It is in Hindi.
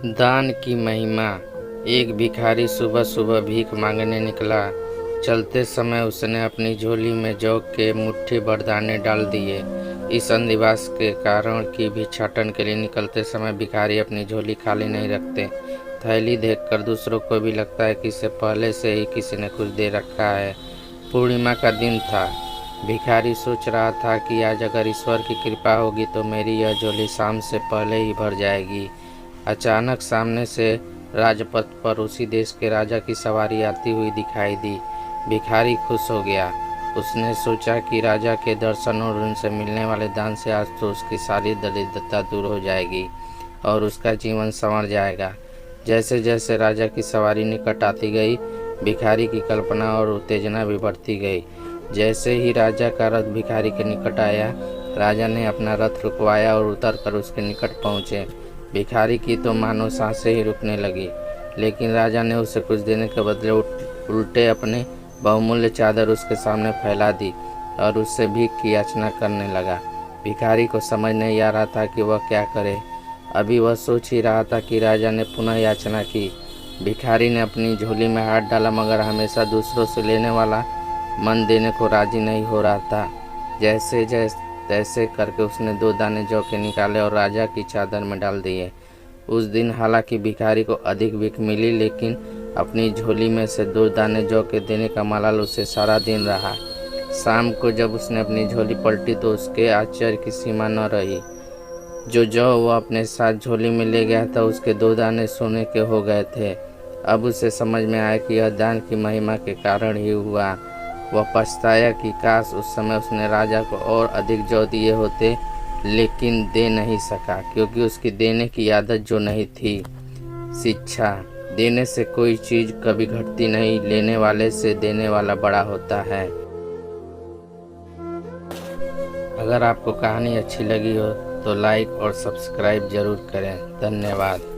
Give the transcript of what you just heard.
दान की महिमा। एक भिखारी सुबह सुबह भीख मांगने निकला। चलते समय उसने अपनी झोली में जौ के मुट्ठी भर दाने डाल दिए। इस अंधविश्वास के कारण कि भिक्षाटन के लिए निकलते समय भिखारी अपनी झोली खाली नहीं रखते। थैली देखकर दूसरों को भी लगता है कि इससे पहले से ही किसी ने कुछ दे रखा है। पूर्णिमा का दिन था। भिखारी सोच रहा था कि आज अगर ईश्वर की कृपा होगी तो मेरी यह झोली शाम से पहले ही भर जाएगी। अचानक सामने से राजपथ पर उसी देश के राजा की सवारी आती हुई दिखाई दी। भिखारी खुश हो गया। उसने सोचा कि राजा के दर्शन और उनसे मिलने वाले दान से आज तो उसकी सारी दरिद्रता दूर हो जाएगी और उसका जीवन संवर जाएगा। जैसे जैसे राजा की सवारी निकट आती गई, भिखारी की कल्पना और उत्तेजना भी बढ़ती गई। जैसे ही राजा का रथ भिखारी के निकट आया, राजा ने अपना रथ रुकवाया और उतरकर उसके निकट पहुँचे। भिखारी की तो मानो सांसें ही रुकने लगी, लेकिन राजा ने उसे कुछ देने के बदले उल्टे अपने बहुमूल्य चादर उसके सामने फैला दी और उससे भीख की याचना करने लगा। भिखारी को समझ नहीं आ रहा था कि वह क्या करे। अभी वह सोच ही रहा था कि राजा ने पुनः याचना की। भिखारी ने अपनी झोली में हाथ डाला, मगर हमेशा दूसरों से लेने वाला मन देने को राजी नहीं हो रहा था। जैसे तैसे करके उसने 2 दाने जौ के निकाले और राजा की चादर में डाल दिए। उस दिन हालांकि भिखारी को अधिक भीख मिली, लेकिन अपनी झोली में से 2 दाने जौ के देने का मलाल उसे सारा दिन रहा। शाम को जब उसने अपनी झोली पलटी तो उसके आश्चर्य की सीमा न रही। जो जौ वह अपने साथ झोली में ले गया था, उसके 2 दाने सोने के हो गए थे। अब उसे समझ में आया कि यह दान की महिमा के कारण ही हुआ। वह पछताया कि काश उस समय उसने राजा को और अधिक जौ दिए होते, लेकिन दे नहीं सका क्योंकि उसकी देने की आदत जो नहीं थी। शिक्षा। देने से कोई चीज़ कभी घटती नहीं, लेने वाले से देने वाला बड़ा होता है। अगर आपको कहानी अच्छी लगी हो तो लाइक और सब्सक्राइब जरूर करें। धन्यवाद।